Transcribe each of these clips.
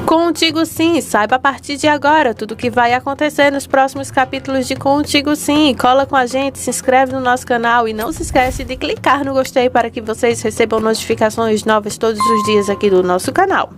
Contigo Sim, saiba a partir de agora tudo o que vai acontecer nos próximos capítulos de Contigo Sim. Cola com a gente, se inscreve no nosso canal e não se esquece de clicar no gostei para que vocês recebam notificações novas todos os dias aqui do nosso canal.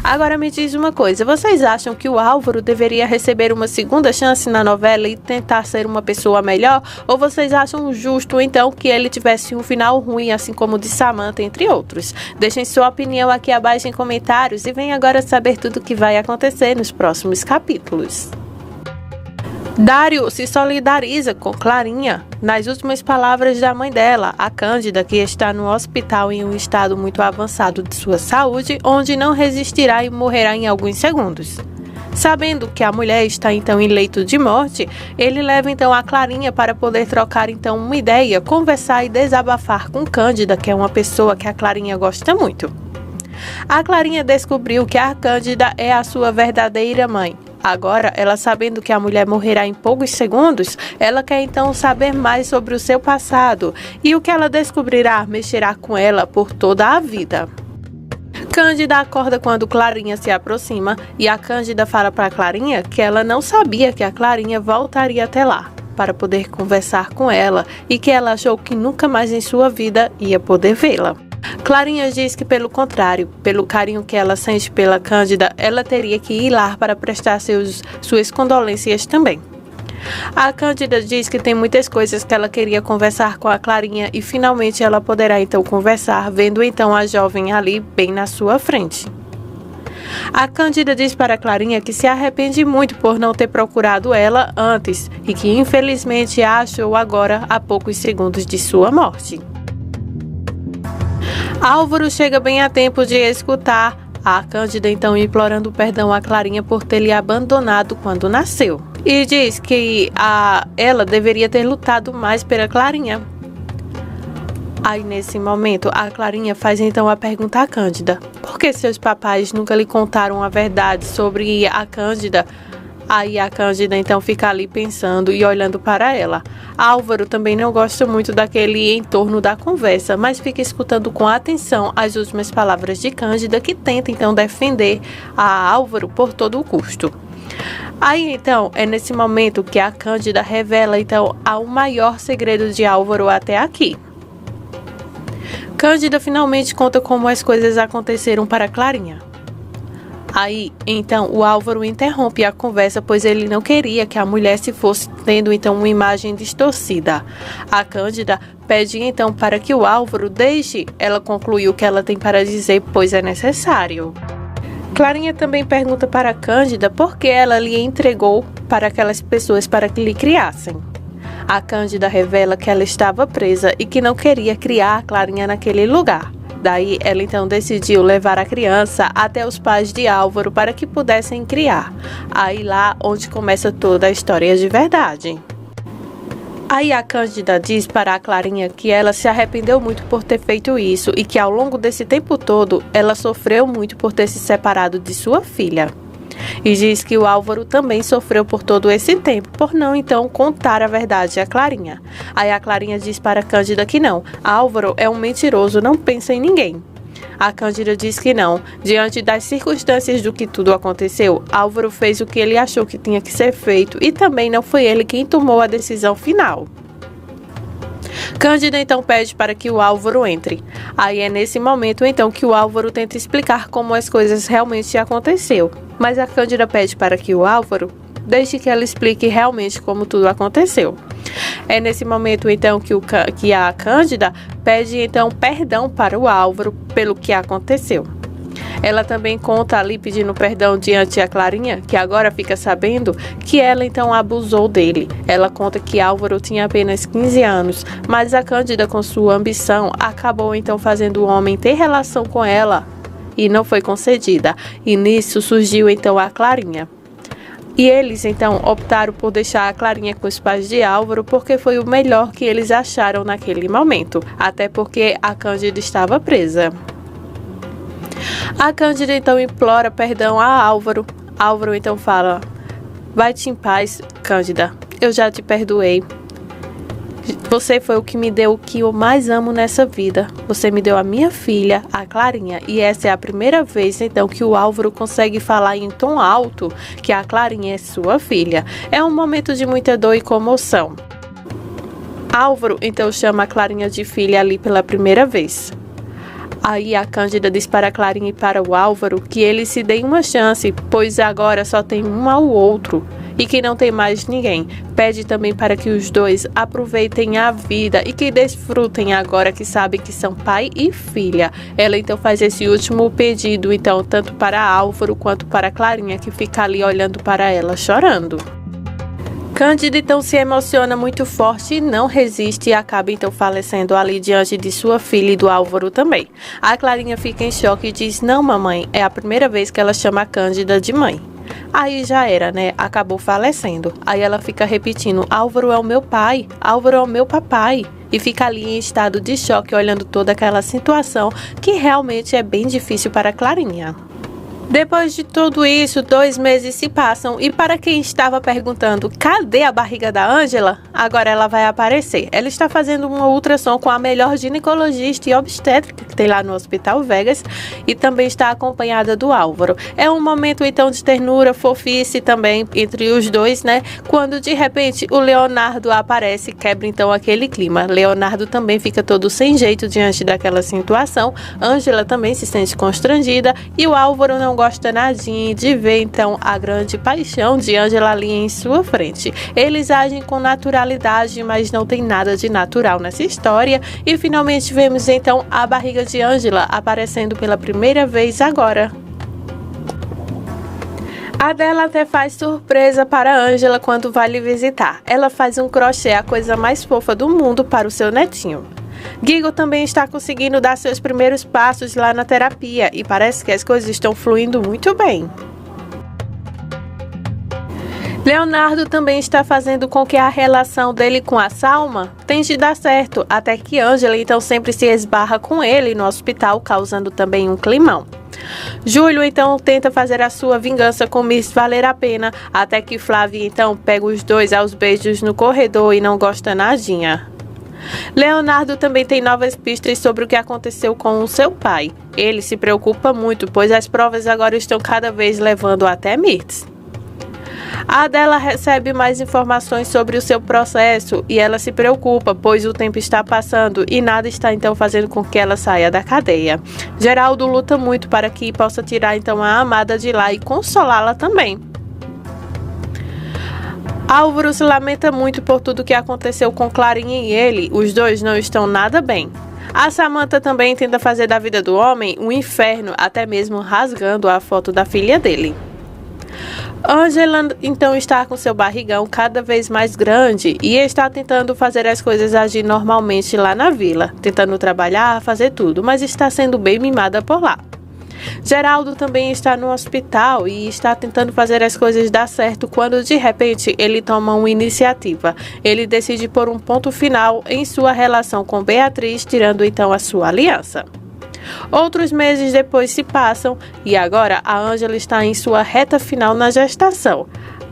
Agora me diz uma coisa, vocês acham que o Álvaro deveria receber uma segunda chance na novela e tentar ser uma pessoa melhor? Ou vocês acham justo então que ele tivesse um final ruim, assim como o de Samantha, entre outros? Deixem sua opinião aqui abaixo em comentários e venham agora saber tudo o que vai acontecer nos próximos capítulos. Dário se solidariza com Clarinha. Nas últimas palavras da mãe dela, a Cândida, que está no hospital em um estado muito avançado de sua saúde, onde não resistirá e morrerá em alguns segundos. Sabendo que a mulher está então em leito de morte, ele leva então a Clarinha para poder trocar então uma ideia, conversar e desabafar com Cândida, que é uma pessoa que a Clarinha gosta muito. A Clarinha descobriu que a Cândida é a sua verdadeira mãe. Agora, ela sabendo que a mulher morrerá em poucos segundos, ela quer então saber mais sobre o seu passado e o que ela descobrirá mexerá com ela por toda a vida. Cândida acorda quando Clarinha se aproxima e a Cândida fala para Clarinha que ela não sabia que a Clarinha voltaria até lá para poder conversar com ela e que ela achou que nunca mais em sua vida ia poder vê-la. Clarinha diz que, pelo contrário, pelo carinho que ela sente pela Cândida, ela teria que ir lá para prestar suas condolências também. A Cândida diz que tem muitas coisas que ela queria conversar com a Clarinha e finalmente ela poderá então conversar, vendo então a jovem ali bem na sua frente. A Cândida diz para a Clarinha que se arrepende muito por não ter procurado ela antes e que infelizmente a achou agora a poucos segundos de sua morte. Álvaro chega bem a tempo de escutar a Cândida então implorando perdão a Clarinha por ter lhe abandonado quando nasceu. E diz que ela deveria ter lutado mais pela Clarinha. Aí nesse momento a Clarinha faz então a pergunta à Cândida: por que seus papais nunca lhe contaram a verdade sobre a Cândida? Aí a Cândida então fica ali pensando e olhando para ela. Álvaro também não gosta muito daquele entorno da conversa, mas fica escutando com atenção as últimas palavras de Cândida, que tenta então defender a Álvaro por todo o custo. Aí então é nesse momento que a Cândida revela então o maior segredo de Álvaro até aqui. Cândida finalmente conta como as coisas aconteceram para Clarinha. Aí, então, o Álvaro interrompe a conversa, pois ele não queria que a mulher se fosse tendo, então, uma imagem distorcida. A Cândida pede, então, para que o Álvaro deixe ela concluir o que ela tem para dizer, pois é necessário. Clarinha também pergunta para a Cândida por que ela lhe entregou para aquelas pessoas para que lhe criassem. A Cândida revela que ela estava presa e que não queria criar a Clarinha naquele lugar. Daí ela então decidiu levar a criança até os pais de Álvaro para que pudessem criar. Aí lá onde começa toda a história de verdade. Aí a Cândida diz para a Clarinha que ela se arrependeu muito por ter feito isso e que ao longo desse tempo todo ela sofreu muito por ter se separado de sua filha. E diz que o Álvaro também sofreu por todo esse tempo, por não então contar a verdade a Clarinha. Aí a Clarinha diz para a Cândida que não, Álvaro é um mentiroso, não pensa em ninguém. A Cândida diz que não, diante das circunstâncias do que tudo aconteceu, Álvaro fez o que ele achou que tinha que ser feito e também não foi ele quem tomou a decisão final. Cândida então pede para que o Álvaro entre. Aí é nesse momento então que o Álvaro tenta explicar como as coisas realmente aconteceu. Mas a Cândida pede para que o Álvaro deixe que ela explique realmente como tudo aconteceu. É nesse momento então que a Cândida pede então perdão para o Álvaro pelo que aconteceu. Ela também conta ali pedindo perdão diante a Clarinha, que agora fica sabendo que ela então abusou dele. Ela conta que Álvaro tinha apenas 15 anos, mas a Cândida, com sua ambição, acabou então fazendo o homem ter relação com ela e não foi concedida. E nisso surgiu então a Clarinha. E eles então optaram por deixar a Clarinha com os pais de Álvaro porque foi o melhor que eles acharam naquele momento, até porque a Cândida estava presa. A Cândida então implora perdão a Álvaro. Álvaro então fala: vai-te em paz, Cândida, eu já te perdoei. Você foi o que me deu o que eu mais amo nessa vida. Você me deu a minha filha, a Clarinha, e essa é a primeira vez então que o Álvaro consegue falar em tom alto que a Clarinha é sua filha. É um momento de muita dor e comoção. Álvaro então chama a Clarinha de filha ali pela primeira vez. Aí a Cândida diz para a Clarinha e para o Álvaro que eles se deem uma chance, pois agora só tem um ao outro e que não tem mais ninguém. Pede também para que os dois aproveitem a vida e que desfrutem agora que sabem que são pai e filha. Ela então faz esse último pedido, então, tanto para Álvaro quanto para Clarinha, que fica ali olhando para ela, chorando. Cândida então se emociona muito forte e não resiste e acaba então falecendo ali diante de sua filha e do Álvaro também. A Clarinha fica em choque e diz: "Não, mamãe, é a primeira vez que ela chama a Cândida de mãe." Aí já era, né? Acabou falecendo. Aí ela fica repetindo: "Álvaro é o meu pai, Álvaro é o meu papai." E fica ali em estado de choque olhando toda aquela situação que realmente é bem difícil para a Clarinha. Depois de tudo isso, 2 meses se passam e para quem estava perguntando cadê a barriga da Ângela, agora ela vai aparecer. Ela está fazendo uma ultrassom com a melhor ginecologista e obstétrica que tem lá no Hospital Vegas e também está acompanhada do Álvaro. É um momento então de ternura, fofice também entre os dois, né? Quando de repente o Leonardo aparece e quebra então aquele clima. Leonardo também fica todo sem jeito diante daquela situação. Ângela também se sente constrangida e o Álvaro não gosta nadinha de ver então a grande paixão de Ângela ali em sua frente. Eles agem com naturalidade, mas não tem nada de natural nessa história e finalmente vemos então a barriga de Ângela aparecendo pela primeira vez agora. Adela até faz surpresa para Ângela quando vai lhe visitar. Ela faz um crochê, a coisa mais fofa do mundo, para o seu netinho. Guigo também está conseguindo dar seus primeiros passos lá na terapia e parece que as coisas estão fluindo muito bem. Leonardo também está fazendo com que a relação dele com a Salma tente dar certo, até que Ângela então sempre se esbarra com ele no hospital, causando também um climão. Júlio então tenta fazer a sua vingança com Miss valer a pena, até que Flávia então pega os dois aos beijos no corredor e não gosta nadinha. Leonardo também tem novas pistas sobre o que aconteceu com o seu pai. Ele se preocupa muito, pois as provas agora estão cada vez levando até Mirtz. A Adela recebe mais informações sobre o seu processo e ela se preocupa, pois o tempo está passando e nada está então fazendo com que ela saia da cadeia. Geraldo luta muito para que possa tirar então a amada de lá e consolá-la também. Álvaro se lamenta muito por tudo que aconteceu com Clarinha e ele, os dois não estão nada bem. A Samantha também tenta fazer da vida do homem um inferno, até mesmo rasgando a foto da filha dele. Ângela então está com seu barrigão cada vez mais grande e está tentando fazer as coisas agir normalmente lá na vila, tentando trabalhar, fazer tudo, mas está sendo bem mimada por lá. Geraldo também está no hospital e está tentando fazer as coisas dar certo quando de repente ele toma uma iniciativa. Ele decide pôr um ponto final em sua relação com Beatriz, tirando então a sua aliança. Outros meses depois se passam e agora a Ângela está em sua reta final na gestação.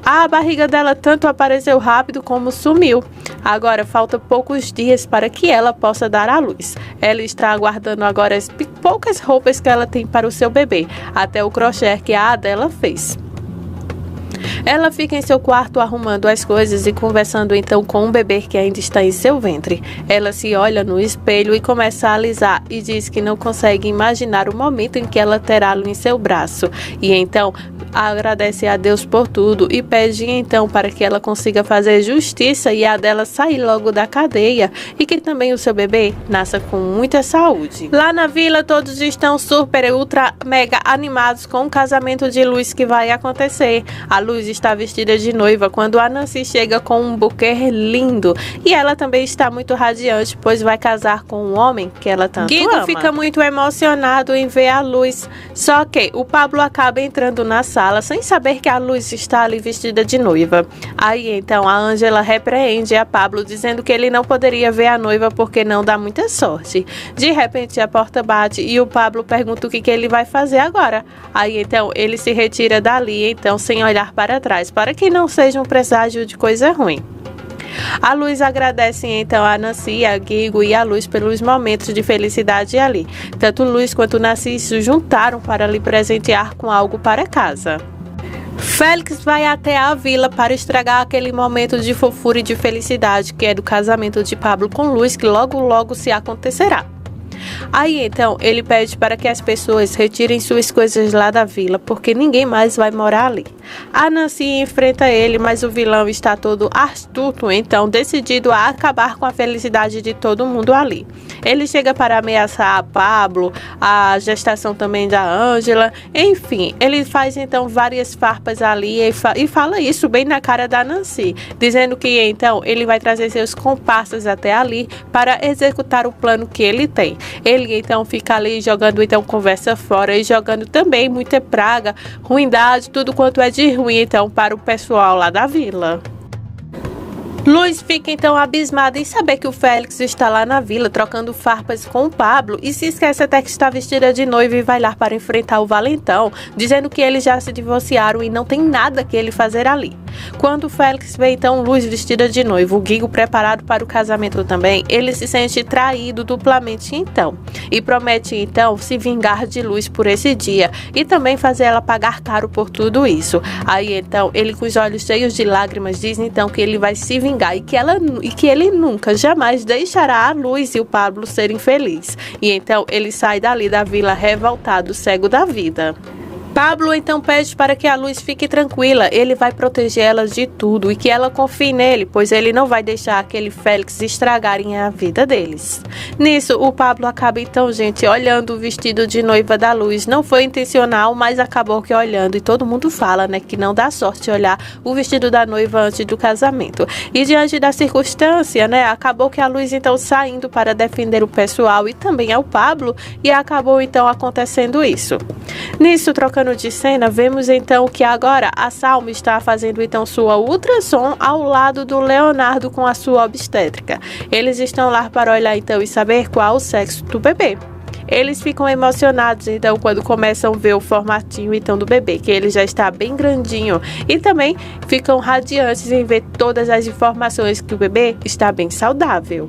A barriga dela tanto apareceu rápido como sumiu. Agora falta poucos dias para que ela possa dar à luz. Ela está aguardando agora as poucas roupas que ela tem para o seu bebê, até o crochê que a Adela fez. Ela fica em seu quarto arrumando as coisas e conversando então com um bebê que ainda está em seu ventre. Ela se olha no espelho e começa a alisar e diz que não consegue imaginar o momento em que ela terá-lo em seu braço. E então agradece a Deus por tudo e pede então para que ela consiga fazer justiça e a dela sair logo da cadeia e que também o seu bebê nasça com muita saúde. Lá na vila todos estão super, ultra, mega animados com o casamento de Luz que vai acontecer. A Luz está vestida de noiva quando a Nancy chega com um buquê lindo e ela também está muito radiante, pois vai casar com um homem que ela tanto ama. Guigo fica muito emocionado em ver a Luz, só que o Pablo acaba entrando na sala sem saber que a Luz está ali vestida de noiva. Aí então a Ângela repreende a Pablo dizendo que ele não poderia ver a noiva porque não dá muita sorte. De repente a porta bate e o Pablo pergunta o que ele vai fazer agora. Aí então ele se retira dali então sem olhar para trás, para que não seja um presságio de coisa ruim. A Luz agradece então a Nancy, a Guigo e a Luz pelos momentos de felicidade ali. Tanto Luz quanto Nancy se juntaram para lhe presentear com algo para casa. Félix vai até a vila para estragar aquele momento de fofura e de felicidade que é do casamento de Pablo com Luz, que logo se acontecerá. Aí então ele pede para que as pessoas retirem suas coisas lá da vila, porque ninguém mais vai morar ali. A Nancy enfrenta ele, mas o vilão está todo astuto, então decidido a acabar com a felicidade de todo mundo ali. Ele chega para ameaçar a Pablo, a gestação também da Ângela, enfim, ele faz então várias farpas ali e fala isso bem na cara da Nancy, dizendo que então ele vai trazer seus comparsas até ali para executar o plano que ele tem. Ele então fica ali jogando então conversa fora e jogando também muita praga, ruindade, tudo quanto é de ruim então para o pessoal lá da vila. Luz fica então abismada em saber que o Félix está lá na vila trocando farpas com o Pablo e se esquece até que está vestida de noiva e vai lá para enfrentar o valentão, dizendo que eles já se divorciaram e não tem nada que ele fazer ali. Quando o Félix vê então Luz vestida de noiva, o Guigo preparado para o casamento também, ele se sente traído duplamente então e promete então se vingar de Luz por esse dia e também fazer ela pagar caro por tudo isso. Aí então ele, com os olhos cheios de lágrimas, diz então que ele vai se vingar e que ele nunca, jamais deixará a Luz e o Pablo serem felizes. E então ele sai dali da vila revoltado, cego da vida. Pablo então pede para que a Luz fique tranquila, ele vai proteger ela de tudo e que ela confie nele, pois ele não vai deixar aquele Félix estragarem a vida deles. Nisso, o Pablo acaba então, gente, olhando o vestido de noiva da Luz. Não foi intencional, mas acabou que olhando, e todo mundo fala, né, que não dá sorte olhar o vestido da noiva antes do casamento. E diante da circunstância, né, acabou que a Luz então saindo para defender o pessoal e também ao Pablo, e acabou então acontecendo isso. Nisso, trocando de cena, vemos então que agora a Salma está fazendo então sua ultrassom ao lado do Leonardo com a sua obstétrica. Eles estão lá para olhar então e saber qual o sexo do bebê. Eles ficam emocionados então quando começam a ver o formatinho então do bebê, que ele já está bem grandinho, e também ficam radiantes em ver todas as informações que o bebê está bem saudável.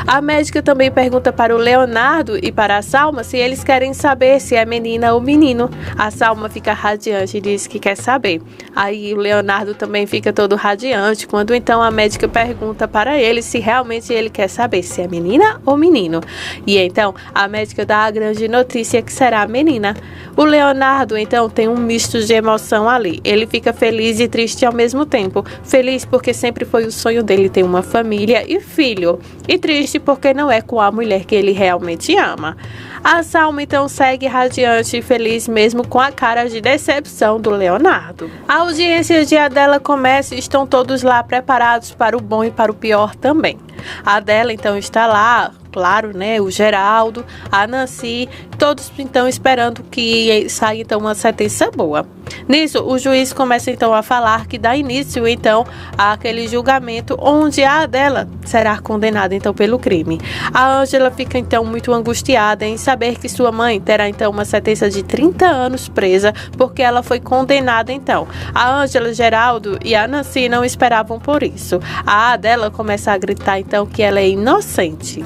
A médica também pergunta para o Leonardo e para a Salma se eles querem saber se é menina ou menino. A Salma fica radiante e diz que quer saber. Aí o Leonardo também fica todo radiante quando então a médica pergunta para ele se realmente ele quer saber se é menina ou menino. E então a médica dá a grande notícia que será menina. O Leonardo então tem um misto de emoção ali. Ele fica feliz e triste ao mesmo tempo. Feliz porque sempre foi o sonho dele ter uma família e filho. E triste porque não é com a mulher que ele realmente ama. A Salma então segue radiante e feliz mesmo com a cara de decepção do Leonardo. A audiência de Adela começa e estão todos lá preparados para o bom e para o pior também. A Adela então está lá, claro, né, o Geraldo, a Nancy, todos então esperando que saia então uma sentença boa. Nisso, o juiz começa então a falar que dá início então àquele julgamento onde a Adela será condenada então pelo crime. A Ângela fica então muito angustiada em saber que sua mãe terá então uma sentença de 30 anos presa porque ela foi condenada então. A Ângela, Geraldo e a Nancy não esperavam por isso. A Adela começa a gritar então que ela é inocente.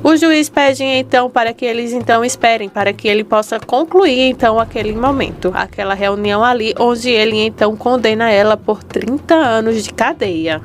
O juiz pede então para que eles então esperem para que ele possa concluir então aquele momento, aquela reunião ali onde ele então condena ela por 30 anos de cadeia.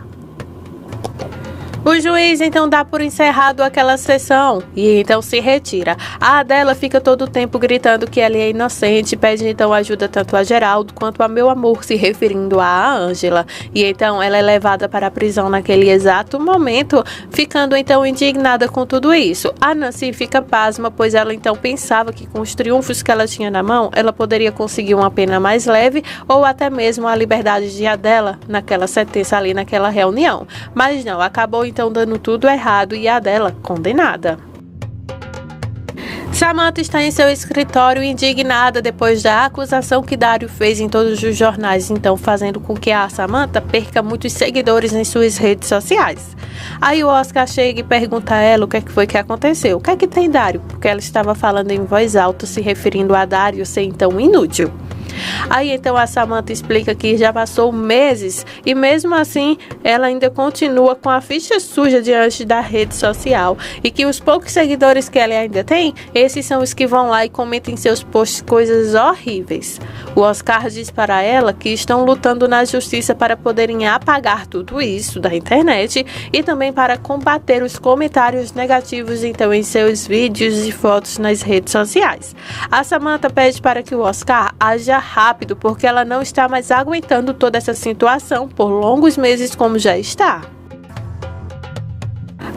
O juiz então dá por encerrado aquela sessão e então se retira. A Adela fica todo o tempo gritando que ela é inocente, pede então ajuda tanto a Geraldo quanto a meu amor, se referindo a Ângela. E então ela é levada para a prisão naquele exato momento, ficando então indignada com tudo isso. A Nancy fica pasma, pois ela então pensava que com os triunfos que ela tinha na mão, ela poderia conseguir uma pena mais leve ou até mesmo a liberdade de Adela naquela sentença ali naquela reunião. Mas não, acabou então dando tudo errado e a Adela condenada. Samantha está em seu escritório indignada depois da acusação que Dário fez em todos os jornais, então fazendo com que a Samantha perca muitos seguidores em suas redes sociais. Aí o Oscar chega e pergunta a ela o que foi que aconteceu. O que é que tem, Dário? Porque ela estava falando em voz alta, se referindo a Dário ser então inútil. Aí então a Samantha explica que já passou meses e mesmo assim ela ainda continua com a ficha suja diante da rede social e que os poucos seguidores que ela ainda tem, esses são os que vão lá e comentam em seus posts coisas horríveis. O Oscar diz para ela que estão lutando na justiça para poderem apagar tudo isso da internet e também para combater os comentários negativos então em seus vídeos e fotos nas redes sociais. A Samantha pede para que o Oscar haja rápido porque ela não está mais aguentando toda essa situação por longos meses como já está.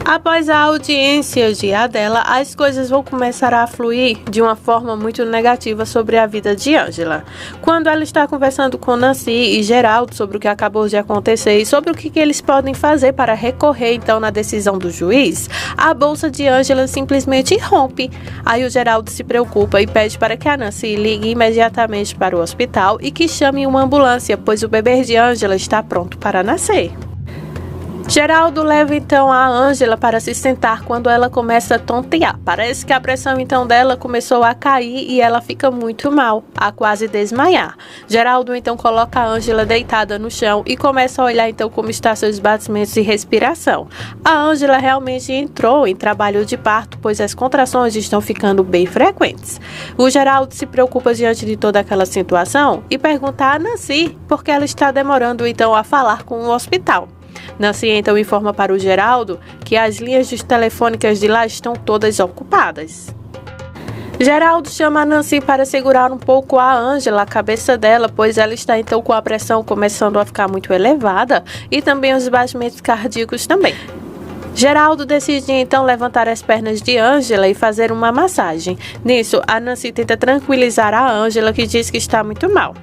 Após a audiência de Adela, as coisas vão começar a fluir de uma forma muito negativa sobre a vida de Ângela. Quando ela está conversando com Nancy e Geraldo sobre o que acabou de acontecer e sobre o que eles podem fazer para recorrer então na decisão do juiz, a bolsa de Ângela simplesmente rompe. Aí o Geraldo se preocupa e pede para que a Nancy ligue imediatamente para o hospital e que chame uma ambulância, pois o bebê de Ângela está pronto para nascer. Geraldo leva então a Ângela para se sentar quando ela começa a tontear. Parece que a pressão então dela começou a cair e ela fica muito mal, a quase desmaiar. Geraldo então coloca a Ângela deitada no chão e começa a olhar então como estão seus batimentos e respiração. A Ângela realmente entrou em trabalho de parto, pois as contrações estão ficando bem frequentes. O Geraldo se preocupa diante de toda aquela situação e pergunta a Nancy por que ela está demorando então a falar com o hospital. Nancy então informa para o Geraldo que as linhas telefônicas de lá estão todas ocupadas. Geraldo chama a Nancy para segurar um pouco a Ângela, a cabeça dela, pois ela está então com a pressão começando a ficar muito elevada e também os batimentos cardíacos também. Geraldo decide então levantar as pernas de Ângela e fazer uma massagem. Nisso, a Nancy tenta tranquilizar a Ângela, que diz que está muito mal.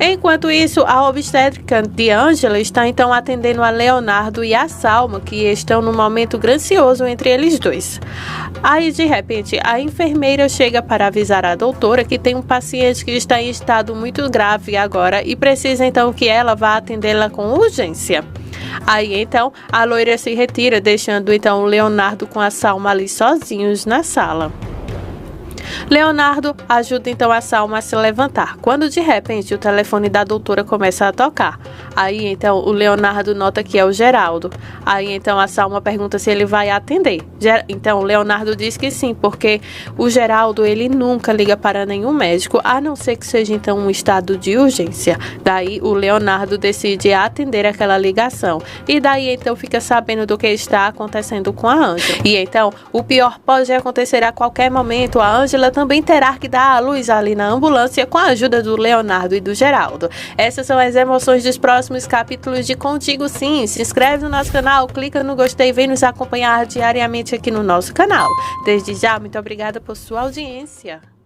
Enquanto isso, a obstétrica de Ângela está então atendendo a Leonardo e a Salma, que estão num momento gracioso entre eles dois. Aí, de repente, a enfermeira chega para avisar a doutora que tem um paciente que está em estado muito grave agora e precisa então que ela vá atendê-la com urgência. Aí então a loira se retira, deixando então o Leonardo com a Salma ali sozinhos na sala. Leonardo ajuda então a Salma a se levantar, quando de repente o telefone da doutora começa a tocar. Aí então o Leonardo nota que é o Geraldo. Aí então a Salma pergunta se ele vai atender. Então o Leonardo diz que sim, porque o Geraldo ele nunca liga para nenhum médico, a não ser que seja então um estado de urgência. Daí o Leonardo decide atender aquela ligação. E daí então fica sabendo do que está acontecendo com a Ângela. E então o pior pode acontecer a qualquer momento. A Ângela também terá que dar à luz ali na ambulância com a ajuda do Leonardo e do Geraldo. Essas são as emoções dos próximos capítulos de Contigo Sim. Se inscreve no nosso canal, clica no gostei e vem nos acompanhar diariamente aqui no nosso canal. Desde já, muito obrigada por sua audiência.